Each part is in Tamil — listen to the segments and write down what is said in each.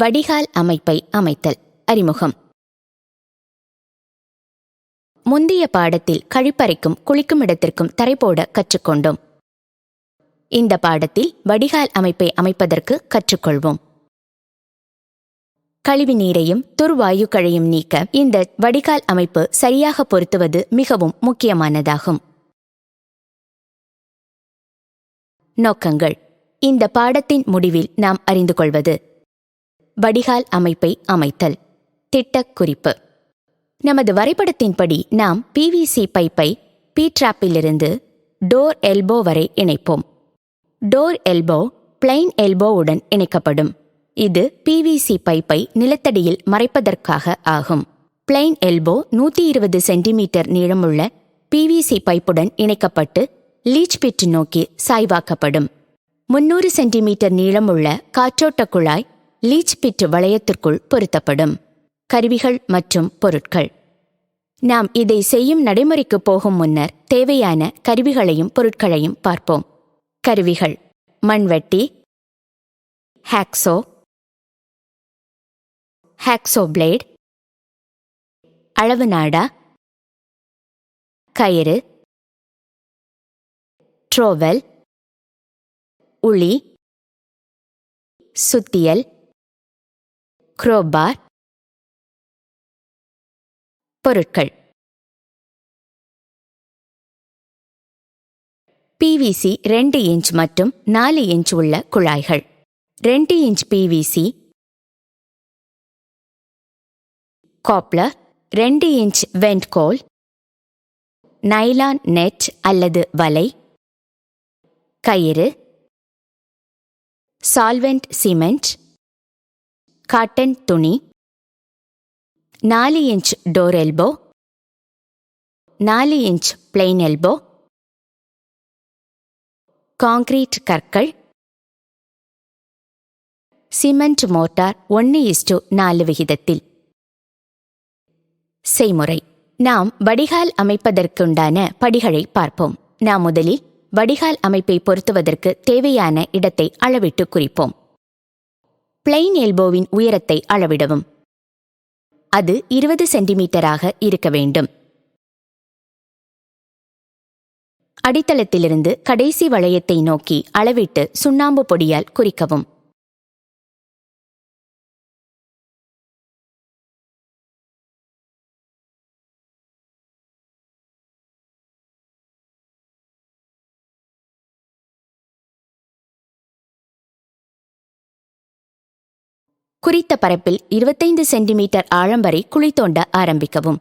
வடிகால் அமைப்பை அமைத்தல். அறிமுகம். முந்தைய பாடத்தில் கழிப்பறைக்கும் குளிக்கும் இடத்திற்கும் தரை போட கற்றுக்கொண்டோம். இந்த பாடத்தில் வடிகால் அமைப்பை அமைப்பதற்கு கற்றுக்கொள்வோம். கழிவு நீரையும் துர்வாயுக்களையும் நீக்க இந்த வடிகால் அமைப்பு சரியாக பொருத்துவது மிகவும் முக்கியமானதாகும். நோக்கங்கள். இந்த பாடத்தின் முடிவில் நாம் அறிந்து கொள்வது: வடிகால் அமைப்பை அமைத்தல். திட்டக் குறிப்பு. நமது வரைபடத்தின்படி நாம் பிவிசி பைப்பை பி-ட்ராப்பிலிருந்து டோர் எல்போ வரை இணைப்போம். டோர் எல்போ பிளைன் எல்போவுடன் இணைக்கப்படும். இது பிவிசி பைப்பை நிலத்தடியில் மறைப்பதற்காக ஆகும். பிளைன் எல்போ 120 சென்டிமீட்டர் நீளமுள்ள பிவிசி பைப்புடன் இணைக்கப்பட்டு லீச் பிட் நோக்கி சாய்வாக்கப்படும். 300 சென்டிமீட்டர் நீளமுள்ள காற்றோட்ட குழாய் லீச் பிட் வளையத்திற்குள் பொருத்தப்படும். கருவிகள் மற்றும் பொருட்கள். நாம் இதை செய்யும் நடைமுறைக்கு போகும் முன்னர் தேவையான கருவிகளையும் பொருட்களையும் பார்ப்போம். கருவிகள்: மண்வெட்டி, ஹாக்சோ, ஹாக்சோ பிளேட், அளவு நாடா, கயிறு, ட்ரோவல், உளி, சுத்தியல், குரோபார். பொருட்கள்: பிவிசி 2 இன்ச் மற்றும் 4 இன்ச் உள்ள குழாய்கள், 2 inch PVC, coupler, 2 inch vent cowl, nylon net அல்லது வலை, கயிறு, சால்வெண்ட் சிமெண்ட், காட்டன் துணி, 4 inch door elbow, 4 inch plain elbow, concrete கற்கள், சிமெண்ட் மோட்டார் 1:4 விகிதத்தில். செய்முறை. நாம் வடிகால் அமைப்பதற்குண்டான படிகளை பார்ப்போம். நாம் முதலில் வடிகால் அமைப்பை பொருத்துவதற்கு தேவையான இடத்தை அளவிட்டு குறிப்போம். பிளைன் எல்போவின் உயரத்தை அளவிடவும். அது 20 சென்டிமீட்டராக இருக்க வேண்டும். அடித்தளத்திலிருந்து கடைசி வளையத்தை நோக்கி அளவிட்டு சுண்ணாம்பு பொடியால் குறிக்கவும். குறித்த பரப்பில் 25 சென்டிமீட்டர் ஆழம் வரை குழி தோண்ட ஆரம்பிக்கவும்.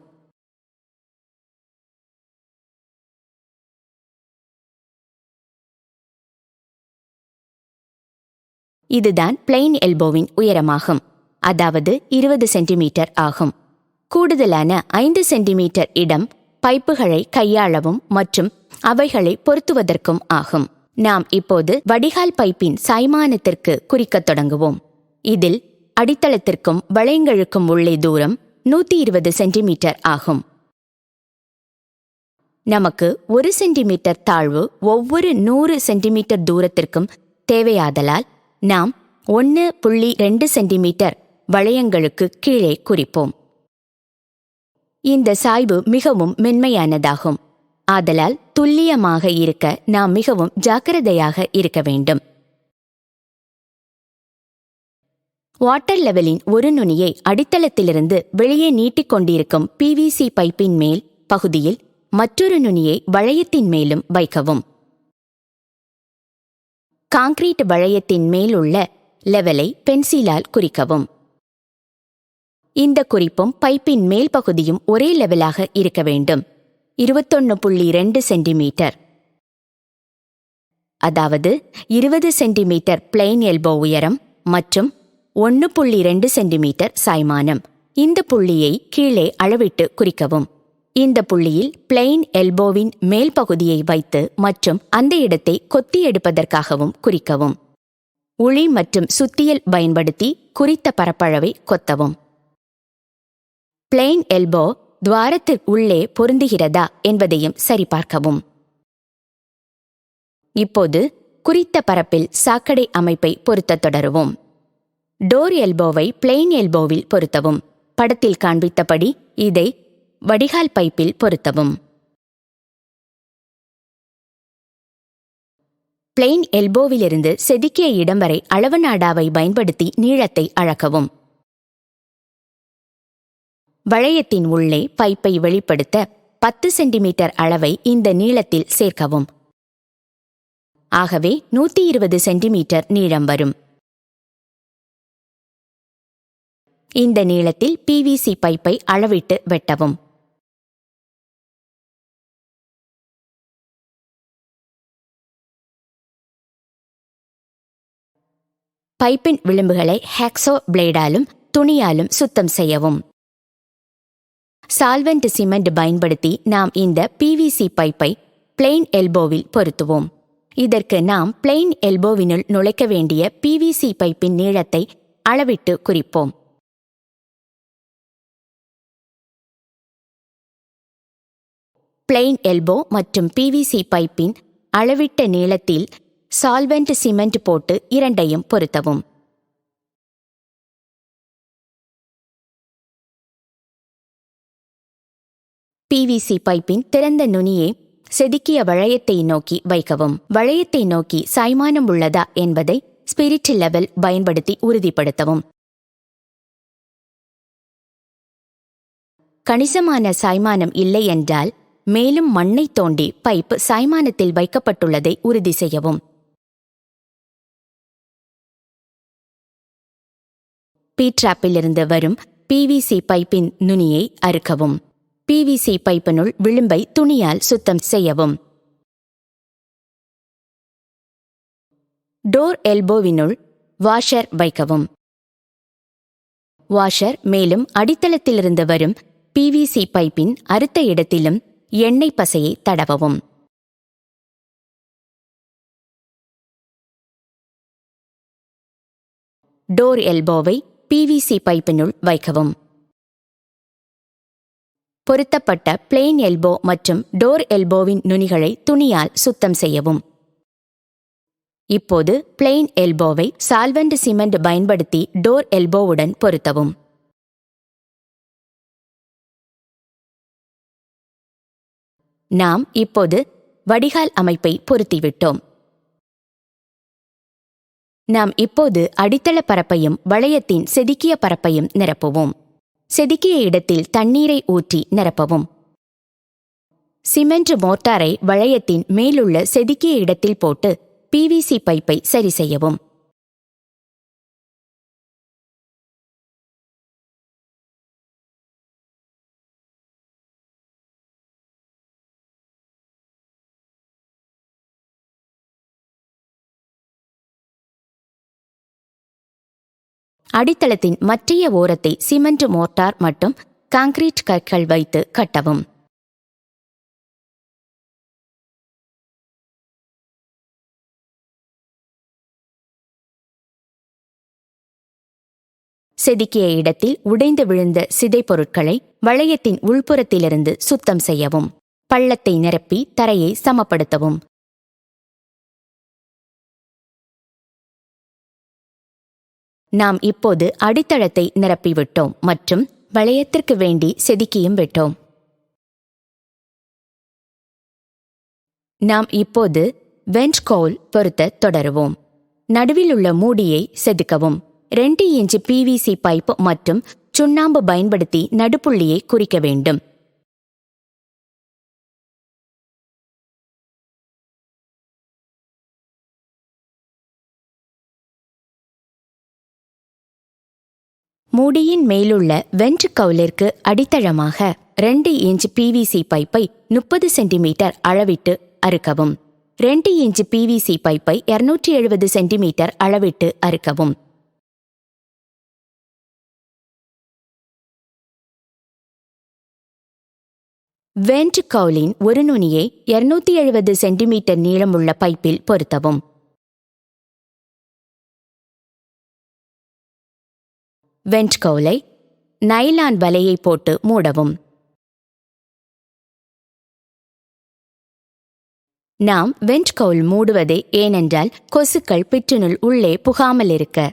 இதுதான் பிளைன் எல்போவின் உயரமாகும். அதாவது 20 சென்டிமீட்டர் ஆகும். கூடுதலான 5 சென்டிமீட்டர் இடம் பைப்புகளை கையாளவும் மற்றும் அவைகளை பொருத்துவதற்கும் ஆகும். நாம் இப்போது வடிகால் பைப்பின் சாய்மானத்திற்கு குறிக்கத் தொடங்குவோம். இதில் அடித்தளத்திற்கும் வளையங்களுக்கும் உள்ளே தூரம் 120 சென்டிமீட்டர் ஆகும். நமக்கு 1 சென்டிமீட்டர் தாழ்வு ஒவ்வொரு 100 சென்டிமீட்டர் தூரத்திற்கும் தேவையாதலால் நாம் 1.2 சென்டிமீட்டர் வளையங்களுக்கு கீழே குறிப்போம். இந்த சாய்வு மிகவும் மென்மையானதாகும். ஆதலால் துல்லியமாக இருக்க நாம் மிகவும் ஜாக்கிரதையாக இருக்க வேண்டும். வாட்டர் லெவலின் ஒரு நுனியை அடித்தளத்திலிருந்து வெளியே நீட்டிக்கொண்டிருக்கும் பிவிசி பைப்பின் மேல் பகுதியில் மற்றொரு நுனியை வளையத்தின் மேலும் வைக்கவும். கான்கிரீட் வளையத்தின் மேல் உள்ள லெவலை பென்சிலால் குறிக்கவும். இந்த குறிப்பும் பைப்பின் மேல் பகுதியும் ஒரே லெவலாக இருக்க வேண்டும். 21.2 சென்டிமீட்டர், அதாவது 20 சென்டிமீட்டர் பிளைன் எல்போ உயரம் மற்றும் 1.2 சென்டிமீட்டர் சாய்மானம். இந்த புள்ளியை கீழே அளவிட்டு குறிக்கவும். இந்த புள்ளியில் பிளைன் எல்போவின் மேல் பகுதியை வைத்து மற்றும் அந்த இடத்தை கொத்தி எடுப்பதற்காகவும் குறிக்கவும். உளி மற்றும் சுத்தியல் பயன்படுத்தி குறித்த பரப்பளவை கொத்தவும். பிளைன் எல்போ துவாரத்திற்கு உள்ளே பொருந்துகிறதா என்பதையும் சரிபார்க்கவும். இப்போது குறித்த பரப்பில் சாக்கடை அமைப்பை பொருத்தத் தொடருவோம். டோர் எல்போவை பிளெயின் எல்போவில் பொருத்தவும். படத்தில் காண்பித்தபடி இதை வடிகால் பைப்பில் பொருத்தவும். பிளெயின் எல்போவிலிருந்து செதுக்கிய இடம் வரை அளவு நாடாவை பயன்படுத்தி நீளத்தை அளக்கவும். வளையத்தின் உள்ளே பைப்பை வெளிப்படுத்த 10 சென்டிமீட்டர் அளவை இந்த நீளத்தில் சேர்க்கவும். ஆகவே 120 சென்டிமீட்டர் நீளம் வரும். இந்த நீளத்தில் பிவிசி பைப்பை அளவிட்டு வெட்டவும். பைப்பின் விளிம்புகளை ஹேக்ஸோ பிளேடாலும் துணியாலும் சுத்தம் செய்யவும். சால்வெண்ட் சிமெண்ட் பயன்படுத்தி நாம் இந்த பிவிசி பைப்பை பிளெயின் எல்போவில் பொருத்துவோம். இதற்கு நாம் பிளெயின் எல்போவினுள் நுழைக்க வேண்டிய பிவிசி பைப்பின் நீளத்தை அளவிட்டு குறிப்போம். பிளெயின் எல்போ மற்றும் பிவிசி பைப்பின் அளவிட்ட நீளத்தில் சால்வெண்ட் சிமெண்ட் போட்டு இரண்டையும் பொருத்தவும். பிவிசி பைப்பின் திறந்த நுனியை செதுக்கிய வளையத்தை நோக்கி வைக்கவும். வளையத்தை நோக்கி சாய்மானம் உள்ளதா என்பதை ஸ்பிரிட் லெவல் பயன்படுத்தி உறுதிப்படுத்தவும். கணிசமான சாய்மானம் இல்லை என்றால் மேலும் மண்ணை தோண்டி பைப் சாய்மானத்தில் வைக்கப்பட்டுள்ளதை உறுதி செய்யவும். பீட்ராப்பிலிருந்து வரும் பிவிசி பைப்பின் நுனியை அறுக்கவும். பிவிசி பைப்பினுள் விளிம்பை துணியால் சுத்தம் செய்யவும். டோர் எல்போவினுள் வாஷர் வைக்கவும். வாஷர் மேலும் அடித்தளத்திலிருந்து வரும் பிவிசி பைப்பின் அறுத்த இடத்திலும் எண்ணெய் பசையை தடவவும். டோர் எல்போவை பிவிசி பைப்பினுள் வைக்கவும். பொருத்தப்பட்ட பிளெயின் எல்போ மற்றும் டோர் எல்போவின் நுனிகளை துணியால் சுத்தம் செய்யவும். இப்போது பிளெயின் எல்போவை சால்வெண்ட் சிமெண்ட் பயன்படுத்தி டோர் எல்போவுடன் பொருத்தவும். நாம் இப்போது வடிகால் அமைப்பை பொருத்திவிட்டோம். நாம் இப்போது அடித்தள பரப்பையும் வளையத்தின் செதுக்கிய பரப்பையும் நிரப்புவோம். செதுக்கிய இடத்தில் தண்ணீரை ஊற்றி நிரப்பவும். சிமெண்ட் மோர்ட்டாரை வளையத்தின் மேலுள்ள செதுக்கிய இடத்தில் போட்டு பிவிசி பைப்பை சரி செய்யவும். அடித்தளத்தின் மற்றைய ஓரத்தை சிமெண்ட் மோர்ட்டார் மற்றும் கான்கிரீட் கற்கள் வைத்து கட்டவும். செதுக்கிய இடத்தில் உடைந்து விழுந்த சிதை பொருட்களை வளையத்தின் உள்புறத்திலிருந்து சுத்தம் செய்யவும். பள்ளத்தை நிரப்பி தரையை சமப்படுத்தவும். நாம் இப்போது அடித்தளத்தை நிரப்பிவிட்டோம் மற்றும் வளையத்திற்கு வேண்டி செதுக்கியும் விட்டோம். நாம் இப்போது வெண்ட் கவுல் பொருத்த தொடருவோம். நடுவில் உள்ள மூடியை செதுக்கவும். 2 இன்ச் பிவிசி பைப் மற்றும் சுண்ணாம்பு பயன்படுத்தி நடுப்புள்ளியை குறிக்க வேண்டும். மூடியின் மேலுள்ள வெண்ட் கவுலிற்கு அடித்தளமாக 2 இன்ச் பிவிசி பைப்பை 30 சென்டிமீட்டர் அளவிட்டு அறுக்கவும். 2 இன்ச் பிவிசி பைப்பை 270 சென்டிமீட்டர் அளவிட்டு அறுக்கவும். வெண்ட் கவுலின் ஒரு நுனியை 270 சென்டிமீட்டர் நீளமுள்ள பைப்பில் பொருத்தவும். வெண்ட் கவுலை நைலான் வலையை போட்டு மூடவும். நாம் வெண்ட் கவுல் மூடுவதே ஏனென்றால் கொசுக்கள் பிற்றினுள் உள்ளே புகாமல் இருக்க.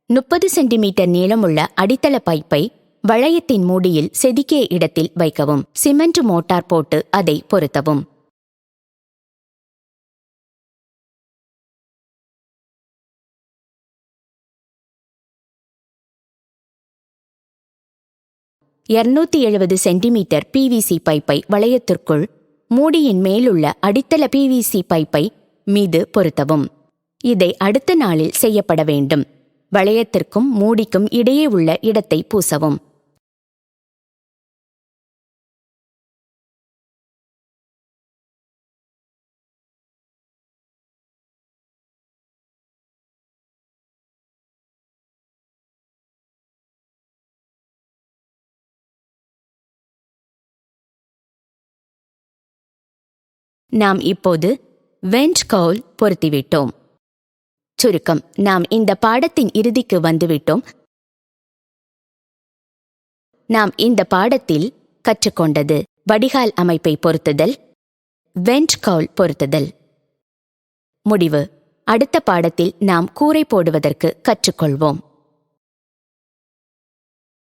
30 சென்டிமீட்டர் நீளமுள்ள அடித்தள பைப்பை வளையத்தின் மூடியில் செதுக்கிய இடத்தில் வைக்கவும். சிமெண்ட் மோட்டார் போட்டு அதை பொருத்தவும். $270 சென்டிமீட்டர் PVC பைப்பை வளையத்திற்குள் மூடியின் மேலுள்ள அடித்தள PVC பைப்பை மீது பொருத்தவும். இதை அடுத்த நாளில் செய்யப்பட வேண்டும். வளையத்திற்கும் மூடிக்கும் இடையே உள்ள இடத்தை பூசவும். நாம் இப்போது வெண்ட் கவுல் பொருத்திவிட்டோம். சுருக்கம்: நாம் இந்த பாடத்தின் இறுதிக்கு வந்துவிட்டோம். நாம் இந்த பாடத்தில் கற்றுக்கொண்டது: வடிகால் அமைப்பை பொருத்துதல், வெண்ட் கவுல் பொருத்துதல். முடிவு: அடுத்த பாடத்தில் நாம் கூரை போடுவதற்கு கற்றுக்கொள்வோம்.